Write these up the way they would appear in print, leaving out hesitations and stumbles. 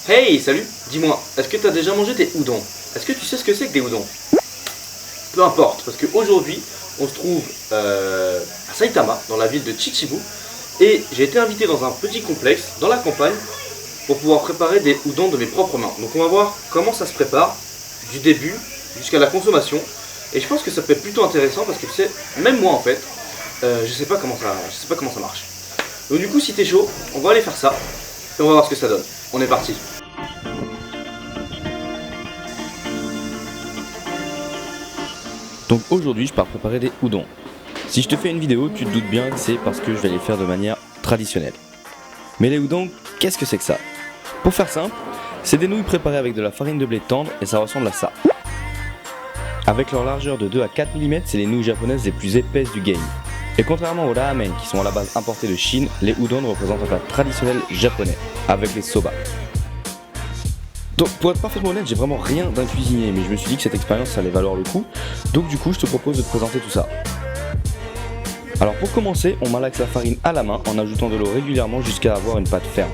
Hey, salut! Dis-moi, est-ce que tu as déjà mangé des udon? Est-ce que tu sais ce que c'est que des udon? Peu importe, parce qu'aujourd'hui, on se trouve à Saitama, dans la ville de Chichibu, et j'ai été invité dans un petit complexe, dans la campagne, pour pouvoir préparer des udon de mes propres mains. Donc on va voir comment ça se prépare, du début jusqu'à la consommation, et je pense que ça peut être plutôt intéressant, parce que tu sais, même moi en fait, je sais pas comment ça marche. Donc du coup, si t'es chaud, on va aller faire ça, et on va voir ce que ça donne. On est parti. Donc aujourd'hui je pars préparer des udon. Si je te fais une vidéo, tu te doutes bien que c'est parce que je vais les faire de manière traditionnelle. Mais les udon, qu'est-ce que c'est que ça? Pour faire simple, c'est des nouilles préparées avec de la farine de blé tendre et ça ressemble à ça. Avec leur largeur de 2 à 4 mm, c'est les nouilles japonaises les plus épaisses du game. Et contrairement aux ramen qui sont à la base importés de Chine, les udon représentent un plat traditionnel japonais, avec les soba. Donc pour être parfaitement honnête, j'ai vraiment rien d'un cuisinier, mais je me suis dit que cette expérience allait valoir le coup, donc du coup je te propose de te présenter tout ça. Alors pour commencer, on malaxe la farine à la main en ajoutant de l'eau régulièrement jusqu'à avoir une pâte ferme.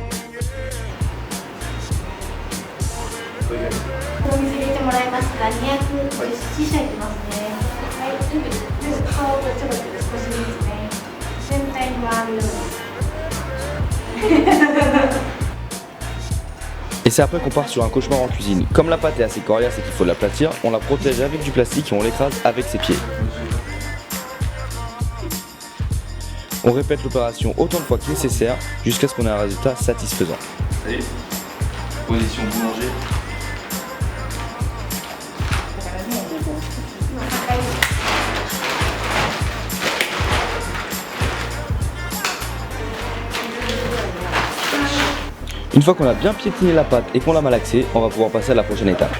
Et c'est après qu'on part sur un cauchemar en cuisine. Comme la pâte est assez coriace et qu'il faut l'aplatir, on la protège avec du plastique et on l'écrase avec ses pieds. On répète l'opération autant de fois que nécessaire jusqu'à ce qu'on ait un résultat satisfaisant. Allez, position boulanger. Une fois qu'on a bien piétiné la pâte et qu'on l'a malaxée, on va pouvoir passer à la prochaine étape.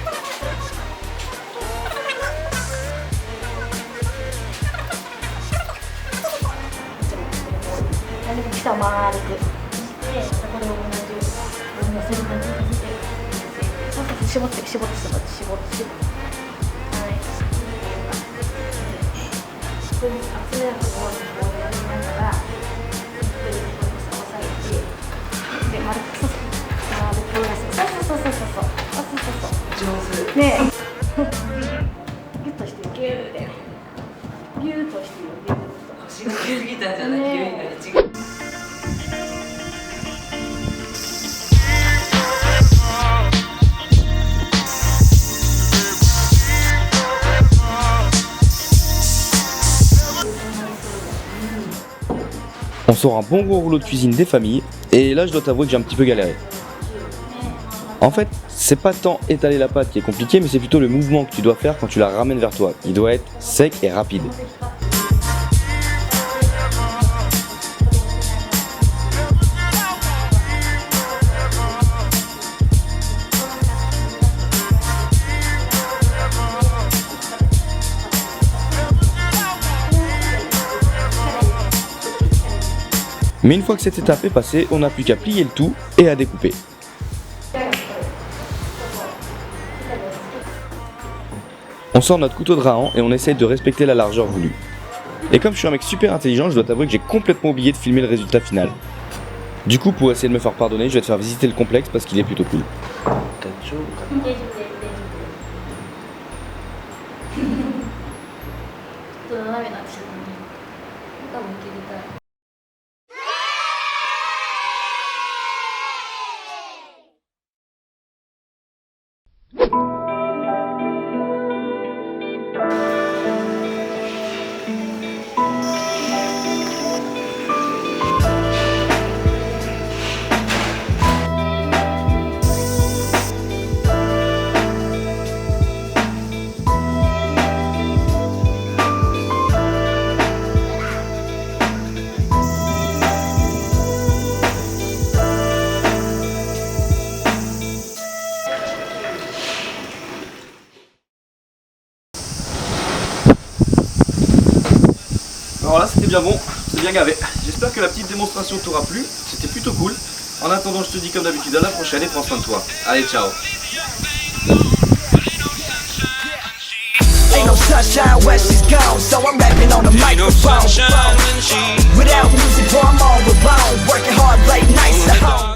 On sort un bon gros rouleau de cuisine des familles, et là je dois t'avouer que j'ai un petit peu galéré. En fait, c'est pas tant étaler la pâte qui est compliqué, mais c'est plutôt le mouvement que tu dois faire quand tu la ramènes vers toi. Il doit être sec et rapide. Mais une fois que cette étape est passée, on n'a plus qu'à plier le tout et à découper. On sort notre couteau de rahan et on essaye de respecter la largeur voulue. Et comme je suis un mec super intelligent, je dois t'avouer que j'ai complètement oublié de filmer le résultat final. Du coup, pour essayer de me faire pardonner, je vais te faire visiter le complexe parce qu'il est plutôt cool. Alors là c'était bien bon, c'est bien gavé. J'espère que la petite démonstration t'aura plu, c'était plutôt cool. En attendant, je te dis comme d'habitude à la prochaine et prends soin de toi. Allez, ciao. Ain't no sunshine when she's gone, so I'm rapping on the microphone. Without music, boy, I'm all alone. Working hard late nights at home.